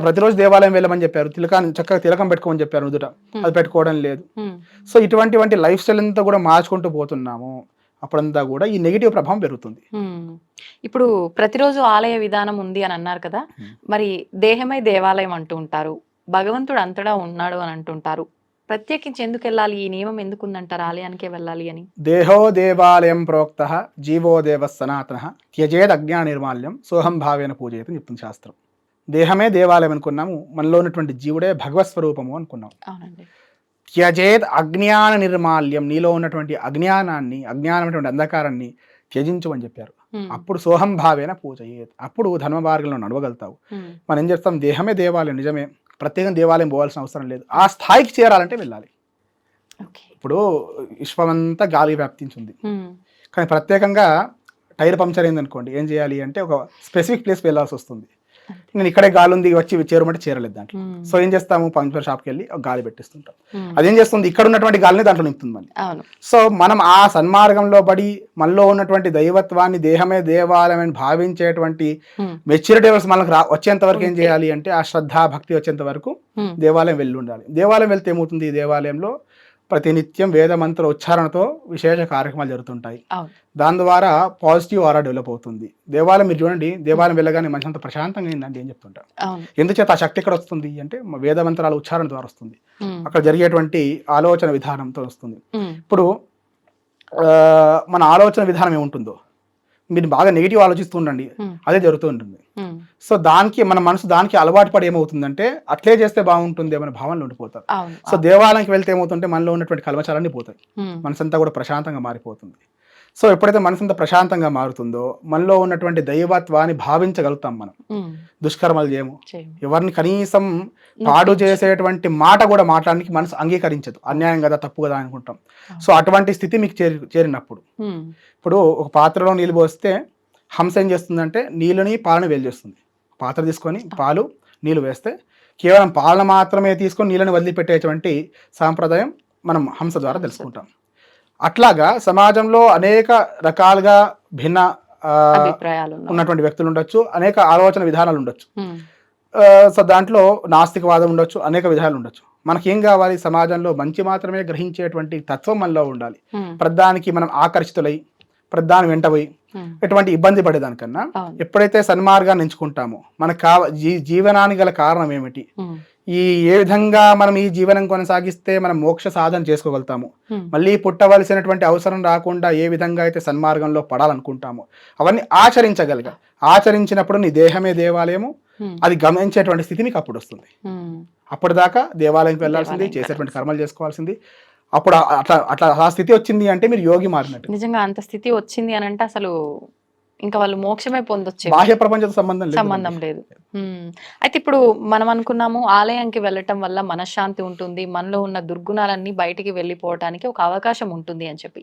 ప్రతిరోజు దేవాలయం వెళ్ళమని చెప్పారు, చక్కగా తిలకం పెట్టుకోమని చెప్పారు నుదుట, అది పెట్టుకోవడం లేదు. సో ఇటువంటి లైఫ్ స్టైల్ అంతా కూడా మార్చుకుంటూ పోతున్నాము. అప్పుడంతా కూడా ఈ నెగిటివ్ ప్రభావం పెరుగుతుంది. ఇప్పుడు ప్రతిరోజు ఆలయ విధానం ఉంది అని అన్నారు కదా, మరి దేహమై దేవాలయం అంటూ ఉంటారు, భగవంతుడు అంతటా ఉన్నాడు అని అంటుంటారు. ప్రత్యేకించి ఎందుకు వెళ్ళాలి, ఈ నియమం ఎందుకు ఉందంటారు ఆలయానికే వెళ్ళాలి అని? దేహో దేవాలయం ప్రోక్త జీవో దేవ సనాతన త్యజేద్ అజ్ఞాన నిర్మాల్యం సోహం భావేన పూజయతి అని చెప్తుంది శాస్త్రం. దేహమే దేవాలయం అనుకున్నాము, మనలో ఉన్నటువంటి జీవుడే భగవత్ స్వరూపము అనుకున్నాం. అవునండి. త్యజేద్ అజ్ఞాన నిర్మాల్యం, నీలో ఉన్నటువంటి అజ్ఞానమైనటువంటి అంధకారాన్ని త్యజించమని చెప్పారు. అప్పుడు సోహం భావేన పూజయేత్, అప్పుడు ధర్మ మార్గంలో నడవగలుగుతావు. మనం ఏం చేస్తాం, దేహమే దేవాలయం, నిజమే, ప్రత్యేకంగా దేవాలయం పోవాల్సిన అవసరం లేదు. ఆ స్థాయికి చేరాలంటే వెళ్ళాలి. ఇప్పుడు విశ్వమంతా గాలి వ్యాప్తించింది, కానీ ప్రత్యేకంగా టైర్ పంక్చర్ అయింది అనుకోండి, ఏం చేయాలి అంటే ఒక స్పెసిఫిక్ ప్లేస్ వెళ్ళాల్సి వస్తుంది. నేను ఇక్కడే గాలి ఉంది వచ్చి చేరమంటే చేరలేదు దాంట్లో. సో ఏం చేస్తాము, పంక్చర్ షాప్కి వెళ్ళి గాలి పెట్టిస్తుంటాం. అదేం చేస్తుంది, ఇక్కడ ఉన్నటువంటి గాలిని దాంట్లో నింపుతుంది మళ్ళీ. సో మనం ఆ సన్మార్గంలో పడి మనలో ఉన్నటువంటి దైవత్వాన్ని దేహమే దేవాలయం అని భావించేటువంటి మెచ్యూరిటీ మనకు వచ్చేంత వరకు ఏం చేయాలి అంటే ఆ శ్రద్ధ భక్తి వచ్చేంత వరకు దేవాలయం వెళ్ళి ఉండాలి. దేవాలయం వెళ్తే ఏమవుతుంది, ఈ దేవాలయంలో ప్రతినిత్యం వేద మంత్ర ఉచ్చారణతో విశేష కార్యక్రమాలు జరుగుతుంటాయి. దాని ద్వారా పాజిటివ్ ఆరా డెవలప్ అవుతుంది. దేవాలయం మీరు చూడండి, దేవాలయం వెళ్ళగానే మంచి అంత ప్రశాంతంగా అయిందండి ఏం చెప్తుంటారు. ఎందుచేత ఆ శక్తి ఎక్కడ వస్తుంది అంటే వేద మంత్రాల ఉచ్చారణ ద్వారా వస్తుంది, అక్కడ జరిగేటువంటి ఆలోచన విధానంతో వస్తుంది. ఇప్పుడు మన ఆలోచన విధానం ఏముంటుందో మీరు బాగా నెగిటివ్ ఆలోచిస్తూ ఉండండి, అదే జరుగుతూ ఉంటుంది. సో దానికి మన మనసు దానికి అలవాటు పడి ఏమవుతుందంటే అట్లే చేస్తే బాగుంటుంది అనే భావనలు ఉండిపోతారు. సో దేవాలయానికి వెళ్తే ఏమవుతుంటే మనలో ఉన్నటువంటి కల్మచాలన్నీ పోతాయి, మనసంతా కూడా ప్రశాంతంగా మారిపోతుంది. సో ఎప్పుడైతే మనసంతా ప్రశాంతంగా మారుతుందో మనలో ఉన్నటువంటి దైవత్వాన్ని భావించగలుగుతాం. మనం దుష్కర్మలు చేయము, ఎవరిని కనీసం పాడు చేసేటువంటి మాట కూడా మాట్లాడడానికి మనసు అంగీకరించదు, అన్యాయం కదా తప్పు కదా అనుకుంటాం. సో అటువంటి స్థితి మీకు చేరినప్పుడు, ఇప్పుడు ఒక పాత్రలో నీళ్ళు పోస్తే హంస ఏం చేస్తుందంటే నీళ్ళని పాలను వేలు చేస్తుంది. పాత్ర తీసుకొని పాలు నీళ్ళు వేస్తే కేవలం పాలను మాత్రమే తీసుకొని నీళ్ళని వదిలిపెట్టేటువంటి సాంప్రదాయం మనం హంస ద్వారా తెలుసుకుంటాం. అట్లాగా సమాజంలో అనేక రకాలుగా భిన్న ఉన్నటువంటి వ్యక్తులు ఉండొచ్చు, అనేక ఆలోచన విధానాలు ఉండొచ్చు. సో దాంట్లో నాస్తికవాదం ఉండొచ్చు, అనేక విధాలు ఉండొచ్చు. మనకేం కావాలి, సమాజంలో మంచి మాత్రమే గ్రహించేటువంటి తత్వం మనలో ఉండాలి. ప్రధానికి మనం ఆకర్షితులై ప్రధాని వెంటపోయి ఎటువంటి ఇబ్బంది పడేదానికన్నా ఎప్పుడైతే సన్మార్గాన్ని ఎంచుకుంటామో మనకు జీవనానికి గల కారణం ఏమిటి, ఏ విధంగా మనం ఈ జీవనం కొనసాగిస్తే మనం మోక్ష సాధన చేసుకోగలుగుతాము, మళ్ళీ పుట్టవలసినటువంటి అవసరం రాకుండా ఏ విధంగా అయితే సన్మార్గంలో పడాలనుకుంటామో అవన్నీ ఆచరించగలిగా. ఆచరించినప్పుడు నీ దేహమే దేవాలయము, అది గమనించేటువంటి స్థితి నీకు అప్పుడు వస్తుంది. అప్పటిదాకా దేవాలయంకి వెళ్ళాల్సింది, దేవాలయంకి చేసేటువంటి కర్మలు చేసుకోవాల్సింది. అప్పుడు అట్లా అట్లా ఆ స్థితి వచ్చింది అంటే మీరు యోగి మారినట్టు. నిజంగా అంత స్థితి వచ్చింది అని అంటే అసలు ఇంకా వాళ్ళు మోక్షమే పొందొచ్చు. బాహ్య ప్రపంచంతో సంబంధం లేదు. సంబంధం లేదు. అయితే ఇప్పుడు మనం అనుకున్నాము ఆలయానికి వెళ్ళటం వల్ల మనశ్శాంతి ఉంటుంది, మనలో ఉన్న దుర్గుణాలన్నీ బయటికి వెళ్ళిపోవటానికి ఒక అవకాశం ఉంటుంది అని చెప్పి.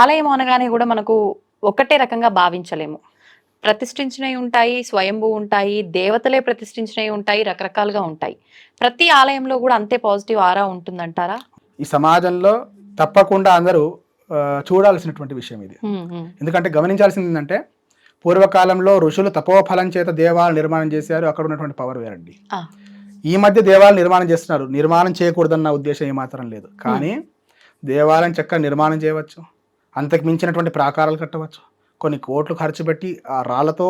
ఆలయం అనగానే కూడా మనకు ఒకటే రకంగా భావించలేము. ప్రతిష్ఠించినవి ఉంటాయి, స్వయంభూ ఉంటాయి, దేవతలే ప్రతిష్ఠించినవి ఉంటాయి, రకరకాలుగా ఉంటాయి. ప్రతి ఆలయంలో కూడా అంతే పాజిటివ్ ఆరా ఉంటుందంటారా? ఈ సమాజంలో తప్పకుండా అందరూ చూడాల్సినటువంటి విషయం ఇది. ఎందుకంటే గమనించాల్సింది ఏంటంటే పూర్వకాలంలో ఋషులు తపోఫలం చేత దేవాలయం నిర్మాణం చేశారు. అక్కడ ఉన్నటువంటి పవర్ వేరండి. ఈ మధ్య దేవాలయం నిర్మాణం చేస్తున్నారు. నిర్మాణం చేయకూడదన్న ఉద్దేశం ఏమాత్రం లేదు. కానీ దేవాలయం చక్కగా నిర్మాణం చేయవచ్చు, అంతకు మించినటువంటి ప్రాకారాలు కట్టవచ్చు, కొన్ని కోట్లు ఖర్చు పెట్టి ఆ రాళ్లతో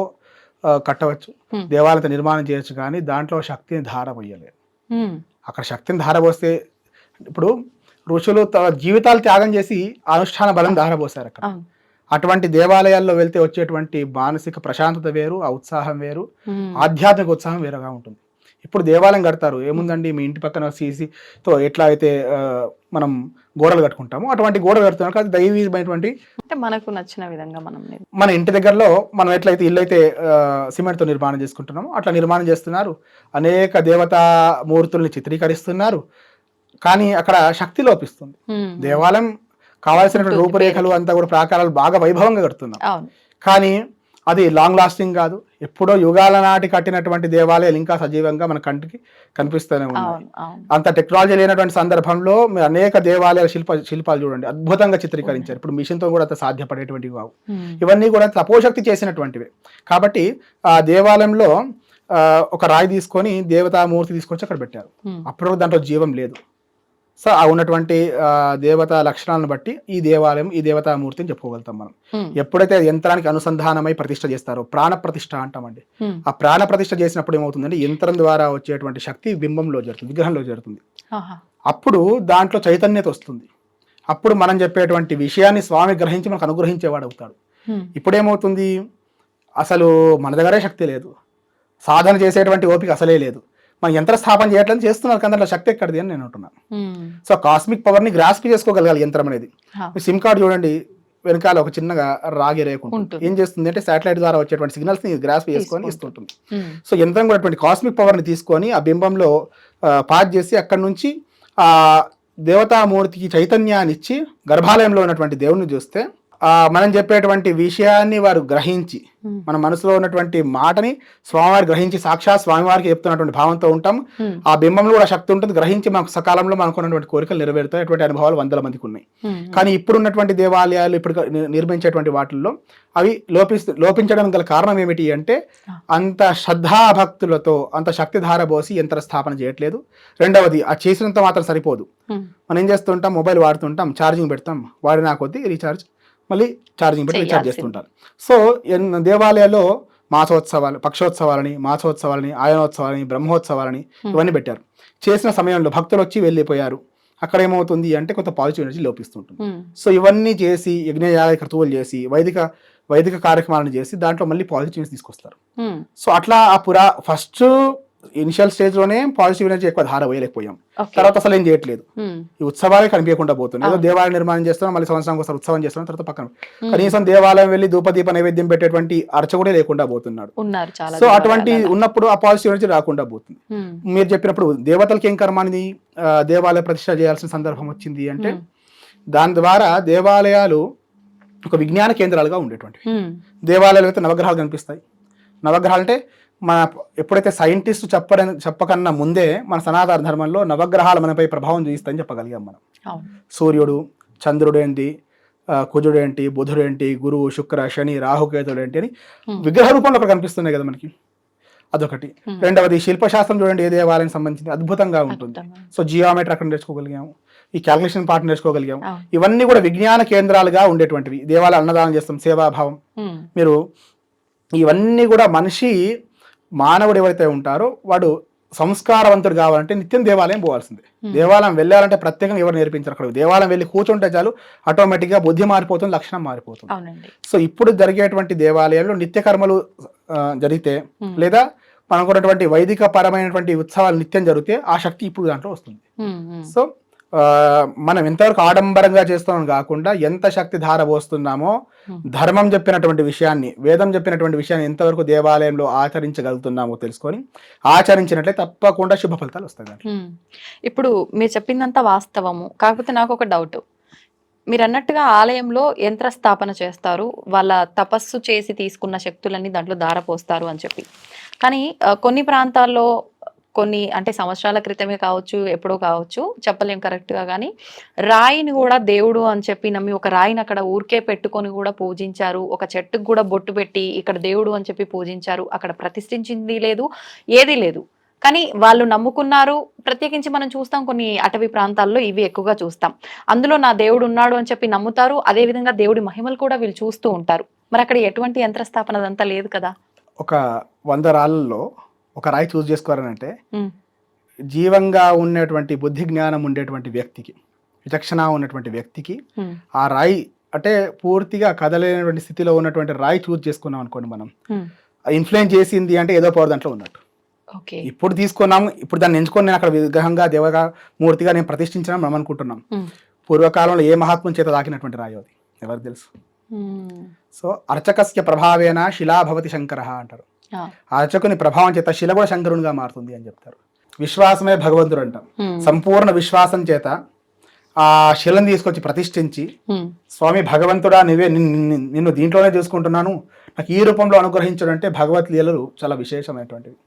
కట్టవచ్చు, దేవాలయం నిర్మాణం చేయొచ్చు. కానీ దాంట్లో శక్తిని ధారపోయలేదు. అక్కడ శక్తిని ధారపోస్తే ఇప్పుడు ఋషులు జీవితాలు త్యాగం చేసి అనుష్ఠాన బలం ధారపోసారు అక్కడ. అటువంటి దేవాలయాల్లో వెళ్తే వచ్చేటువంటి మానసిక ప్రశాంతత వేరు, ఆ ఉత్సాహం వేరు, ఆధ్యాత్మిక ఉత్సాహం వేరుగా ఉంటుంది. ఇప్పుడు దేవాలయం కడతారు, ఏముందండి మీ ఇంటి పక్కన సీసీతో ఎట్లా అయితే మనం గోడలు కట్టుకుంటామో అటువంటి గోడలు కడుతున్నారు. కానీ దైవీయమైనటువంటి అంటే మనకు నచ్చిన విధంగా మన ఇంటి దగ్గరలో మనం ఎట్లయితే ఇల్లు అయితే సిమెంట్తో నిర్మాణం చేసుకుంటున్నామో అట్లా నిర్మాణం చేస్తున్నారు. అనేక దేవతా మూర్తుల్ని చిత్రీకరిస్తున్నారు. కానీ అక్కడ శక్తి లోపిస్తుంది. దేవాలయం కావాల్సిన రూపురేఖలు అంతా కూడా ప్రాకారాలు బాగా వైభవంగా కడుతున్నాం, కానీ అది లాంగ్ లాస్టింగ్ కాదు. ఎప్పుడో యుగాల నాటి కట్టినటువంటి దేవాలయాలు ఇంకా సజీవంగా మన కంటికి కనిపిస్తూనే ఉన్నాయి. అంత టెక్నాలజీ లేనటువంటి సందర్భంలో మీరు అనేక దేవాలయాల శిల్పాలు చూడండి, అద్భుతంగా చిత్రీకరించారు. ఇప్పుడు మిషన్తో కూడా అంత సాధ్యపడేటువంటివి కావు. ఇవన్నీ కూడా తపోశక్తి చేసినటువంటివి. కాబట్టి ఆ దేవాలయంలో ఒక రాయి తీసుకొని దేవతామూర్తి తీసుకొచ్చి అక్కడ పెట్టారు. అప్పుడు దాంట్లో జీవం లేదు. సో ఆ ఉన్నటువంటి దేవతా లక్షణాలను బట్టి ఈ దేవాలయం ఈ దేవతామూర్తి అని చెప్పుకోగలుగుతాం మనం. ఎప్పుడైతే యంత్రానికి అనుసంధానమై ప్రతిష్ఠ చేస్తారో ప్రాణ ప్రతిష్ఠ అంటామండి. ఆ ప్రాణ ప్రతిష్ఠ చేసినప్పుడు ఏమవుతుందంటే యంత్రం ద్వారా వచ్చేటువంటి శక్తి బింబంలో జరుగుతుంది, విగ్రహంలో జరుగుతుంది. అప్పుడు దాంట్లో చైతన్యత వస్తుంది. అప్పుడు మనం చెప్పేటువంటి విషయాన్ని స్వామి గ్రహించి మనకు అనుగ్రహించేవాడు అవుతాడు. ఇప్పుడేమవుతుంది, అసలు మన దగ్గరే శక్తి లేదు, సాధన చేసేటువంటి ఓపిక అసలే లేదు, మన యంత్ర స్థాపన చేయట్లేదు చేస్తున్నారు, కానీ దాంట్లో శక్తి ఎక్కడిది అని నేను అంటున్నాను. సో కాస్మిక్ పవర్ ని గ్రాస్ప్ చేసుకోగలగాలి యంత్రం అనేది. సిమ్ కార్డ్ చూడండి, వెనకాల ఒక చిన్నగా రాగి రేకుంటుంది. ఏం చేస్తుంది అంటే శాటిలైట్ ద్వారా వచ్చేటువంటి సిగ్నల్స్ ని గ్రాస్ప్ చేసుకొని ఇస్తుంటుంది. సో యంత్రం కూడా అటువంటి కాస్మిక్ పవర్ ని తీసుకొని ఆ బింబంలో పాస్ చేసి అక్కడి నుంచి ఆ దేవతామూర్తికి చైతన్యాన్ని ఇచ్చి గర్భాలయంలో ఉన్నటువంటి దేవుణ్ణి చూస్తే మనం చెప్పేటువంటి విషయాన్ని వారు గ్రహించి మన మనసులో ఉన్నటువంటి మాటని స్వామివారి గ్రహించి సాక్షాత్ స్వామివారికి చెప్తున్నటువంటి భావంతో ఉంటాం. ఆ బింబంలో కూడా శక్తి ఉంటుంది, గ్రహించి మనకు సకాలంలో మనకున్నటువంటి కోరికలు నెరవేరుతాయి. అటువంటి అనుభవాలు వందల మందికి ఉన్నాయి. కానీ ఇప్పుడున్నటువంటి దేవాలయాలు ఇప్పుడు నిర్మించేటువంటి వాటిల్లో అవి లోపించడానికి గల కారణం ఏమిటి అంటే అంత శ్రద్ధాభక్తులతో అంత శక్తి ధారబోసి యంత్ర స్థాపన చేయట్లేదు. రెండవది ఆ చేసినంత మాత్రం సరిపోదు. మనం ఏం చేస్తుంటాం, మొబైల్ వాడుతుంటాం, ఛార్జింగ్ పెడతాం, వాడినా కొద్దీ రీఛార్జ్ మళ్ళీ ఛార్జింగ్ పెట్టి రీఛార్జ్ చేస్తుంటారు. సో దేవాలయాల్లో మాసోత్సవాలు, పక్షోత్సవాలని, మాసోత్సవాలని, ఆయనోత్సవాలని, బ్రహ్మోత్సవాలని ఇవన్నీ పెట్టారు. చేసిన సమయంలో భక్తులు వచ్చి వెళ్ళిపోయారు. అక్కడ ఏమవుతుంది అంటే కొంత పాజిటివ్ ఎనర్జీ లోపిస్తుంటుంది. సో ఇవన్నీ చేసి యజ్ఞయాగ క్రతువులు చేసి వైదిక కార్యక్రమాలను చేసి దాంట్లో మళ్ళీ పాజిటివ్ ఎనర్జీ తీసుకొస్తారు. సో అట్లా ఆ ఫస్ట్ ఇనిషియల్ స్టేజ్ లోనే పాజిటివ్ ఎనర్జీ ఎక్కువ ధార వేయలేకపోయాం. తర్వాత అసలు ఏం చేయట్లేదు, ఈ ఉత్సవాలే కనిపించకుండా పోతుంది. ఏదో దేవాలయం నిర్మాణం చేస్తున్నాం, మళ్ళీ సంవత్సరానికి ఒకసారి ఉత్సవం చేస్తున్నాం, తర్వాత పక్కన కనీసం దేవాలయం వెళ్ళి ధూపదీప నైవేద్యం పెట్టేటువంటి అర్చకుడే లేకుండా పోతున్నాడు. సో అటువంటి ఉన్నప్పుడు ఆ పాజిటివ్ ఎనర్జీ రాకుండా పోతుంది. మీరు చెప్పినప్పుడు దేవతలకి ఏం కర్మ అనేది దేవాలయ ప్రతిష్ట చేయాల్సిన సందర్భం వచ్చింది అంటే దాని ద్వారా దేవాలయాలు ఒక విజ్ఞాన కేంద్రాలుగా ఉండేటువంటివి. దేవాలయాలు అయితే నవగ్రహాలు కనిపిస్తాయి. నవగ్రహాలు అంటే మన ఎప్పుడైతే సైంటిస్ట్ చెప్పకన్నా ముందే మన సనాతన ధర్మంలో నవగ్రహాలు మనపై ప్రభావం చూపిస్తాయని చెప్పగలిగాం మనం. సూర్యుడు, చంద్రుడు ఏంటి, కుజుడు ఏంటి, బుధుడు ఏంటి, గురువు, శుక్ర, శని, రాహుకేతుడు ఏంటి అని విగ్రహ రూపంలో అక్కడ కనిపిస్తున్నాయి కదా మనకి. అదొకటి. రెండవది శిల్పశాస్త్రం చూడండి, ఏ దేవాలయానికి సంబంధించింది అద్భుతంగా ఉంటుంది. సో జియోమెట్రీ అక్కడ నేర్చుకోగలిగాము, ఈ క్యాల్కులేషన్ పార్ట్ నేర్చుకోగలిగాము. ఇవన్నీ కూడా విజ్ఞాన కేంద్రాలుగా ఉండేటువంటివి. దేవాలయ అన్నదానం చేస్తాం, సేవాభావం. మీరు ఇవన్నీ కూడా మానవుడు ఎవరైతే ఉంటారో వాడు సంస్కారవంతుడు కావాలంటే నిత్యం దేవాలయం పోవాల్సిందే. దేవాలయం వెళ్ళాలంటే ప్రత్యేకంగా ఎవరు నేర్పించారు. అక్కడ దేవాలయం వెళ్ళి కూర్చుంటే చాలు ఆటోమేటిక్గా బుద్ధి మారిపోతుంది, లక్షణం మారిపోతుంది. సో ఇప్పుడు జరిగేటువంటి దేవాలయాల్లో నిత్య కర్మలు జరిగితే లేదా మనకున్నటువంటి వైదిక పరమైనటువంటి ఉత్సవాలు నిత్యం జరిగితే ఆ శక్తి ఇప్పుడు దాంట్లో వస్తుంది. సో మనం ఎంతవరకు ఆడంబరంగా చేస్తున్నాం కాకుండా ఎంత శక్తి ధార పోస్తున్నామో, ధర్మం చెప్పినటువంటి విషయాన్ని, వేదం చెప్పినటువంటి విషయాన్ని ఎంతవరకు దేవాలయంలో ఆచరించగలుగుతున్నామో తెలుసుకొని ఆచరించినట్లయితే తప్పకుండా శుభ ఫలితాలు వస్తాయి. ఇప్పుడు మీరు చెప్పిందంతా వాస్తవము, కాకపోతే నాకు ఒక డౌట్. మీరు అన్నట్టుగా ఆలయంలో యంత్ర స్థాపన చేస్తారు, వాళ్ళ తపస్సు చేసి తీసుకున్న శక్తులన్నీ దాంట్లో ధారపోస్తారు అని చెప్పి. కానీ కొన్ని ప్రాంతాల్లో కొన్ని అంటే సంవత్సరాల క్రితమే కావచ్చు, ఎప్పుడో కావచ్చు, చెప్పలేం కరెక్ట్గా, కానీ రాయిని కూడా దేవుడు అని చెప్పి నమ్మి ఒక రాయిని అక్కడ ఊరికే పెట్టుకొని కూడా పూజించారు. ఒక చెట్టుకు కూడా బొట్టు పెట్టి ఇక్కడ దేవుడు అని చెప్పి పూజించారు. అక్కడ ప్రతిష్ఠించింది లేదు, ఏదీ లేదు, కానీ వాళ్ళు నమ్ముకున్నారు. ప్రత్యేకించి మనం చూస్తాం కొన్ని అటవీ ప్రాంతాల్లో ఇవి ఎక్కువగా చూస్తాం. అందులో నా దేవుడు ఉన్నాడు అని చెప్పి నమ్ముతారు. అదేవిధంగా దేవుడి మహిమలు కూడా వీళ్ళు చూస్తూ ఉంటారు. మరి అక్కడ ఎటువంటి యంత్రస్థాపన అదంతా లేదు కదా. ఒక 100 రాళ్ళల్లో ఒక రాయి చూస్ చేసుకోవాలంటే జీవంగా ఉన్నటువంటి బుద్ధి జ్ఞానం ఉండేటువంటి వ్యక్తికి, విచక్షణ ఉన్నటువంటి వ్యక్తికి ఆ రాయి అంటే పూర్తిగా కదలేనటువంటి స్థితిలో ఉన్నటువంటి రాయి చూస్ చేసుకున్నాం అనుకోండి, మనం ఇన్ఫ్లుయెన్స్ చేసింది అంటే ఏదో పవర్ దాంట్లో ఉన్నట్టు. ఇప్పుడు తీసుకున్నాము, ఇప్పుడు దాన్ని ఎంచుకొని నేను అక్కడ విగ్రహంగా దేవగా మూర్తిగా నేను ప్రతిష్ఠించాను మనం అనుకుంటున్నాం. పూర్వకాలంలో ఏ మహాత్ముని చేత తాకినటువంటి రాయి అది ఎవరికి తెలుసు. సో అర్చకస్య ప్రభావేన శిలా భవతి శంకర అంటారు. అర్చకుని ప్రభావం చేత శిల కూడా శంకరునిగా మారుతుంది అని చెప్తారు. విశ్వాసమే భగవంతుడు అంటాం. సంపూర్ణ విశ్వాసం చేత ఆ శిలను తీసుకొచ్చి ప్రతిష్ఠించి, స్వామి భగవంతుడా నువ్వే, నిన్ను దీంట్లోనే చూసుకుంటున్నాను, నాకు ఈ రూపంలో అనుగ్రహించడం అంటే భగవత్ లీలలు చాలా విశేషమైనటువంటివి.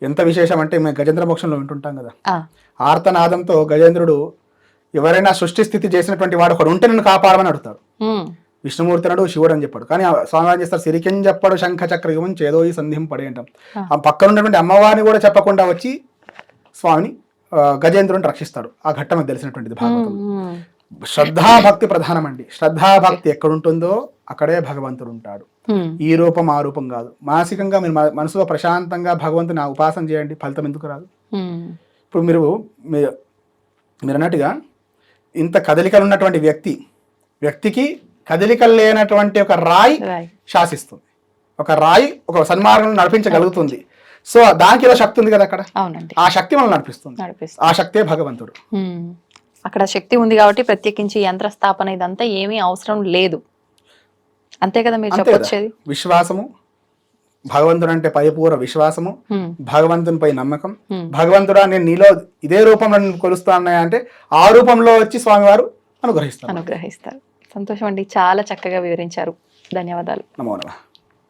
ఎంత విశేషం అంటే మేము గజేంద్ర మోక్షంలో వింటుంటాం కదా, ఆర్తనాదంతో గజేంద్రుడు ఎవరైనా సృష్టి స్థితి చేసినటువంటి వాడు ఒకడు ఉంటే నన్ను కాపాడమని అడుగుతాడు. విష్ణుమూర్తి అన్నాడు, శివుడు అని చెప్పాడు. కానీ స్వామి ఏం చేస్తారు, సిరికెన్ చెప్పాడు శంఖ చక్ర యువం చేదో ఈ సంధిం పడే అంటాం. ఆ పక్కన ఉన్నటువంటి అమ్మవారిని కూడా చెప్పకుండా వచ్చి స్వామిని గజేంద్రుని రక్షిస్తాడు. ఆ ఘట్టం తెలిసినటువంటిది భాగవతం. శ్రద్ధాభక్తి ప్రధానం అండి. శ్రద్ధాభక్తి ఎక్కడుంటుందో అక్కడే భగవంతుడు ఉంటాడు. ఈ రూపం ఆ రూపం కాదు. మానసికంగా మీరు మనసులో ప్రశాంతంగా భగవంతుని ఉపాసన చేయండి, ఫలితం ఎందుకు రాదు. ఇప్పుడు మీరు అన్నట్టుగా ఇంత కదలికలు ఉన్నటువంటి వ్యక్తికి కదలికలు లేనటువంటి ఒక రాయి శాసిస్తుంది. ఒక రాయి ఒక సన్మార్గం నడిపించగలుగుతుంది. సో దానికి ఏదో శక్తి ఉంది కదా అక్కడ, ఆ శక్తి మనం నడిపిస్తుంది. ఆ శక్తే భగవంతుడు. అక్కడ శక్తి ఉంది కాబట్టి ప్రత్యేకించి యంత్ర స్థాపన ఇదంతా ఏమీ అవసరం లేదు. అంతే కదా మీరు చెప్పొచ్చేది. విశ్వాసము, భగవంతుడు అంటే పరిపూర్ణ విశ్వాసము, భగవంతునిపై నమ్మకం. భగవంతుడా నేను నీలో ఇదే రూపంలో కొలుస్తాను అంటే ఆ రూపంలో వచ్చి స్వామివారు అనుగ్రహిస్తారు. సంతోషం అండి, చాలా చక్కగా వివరించారు. ధన్యవాదాలు. నమో నమః.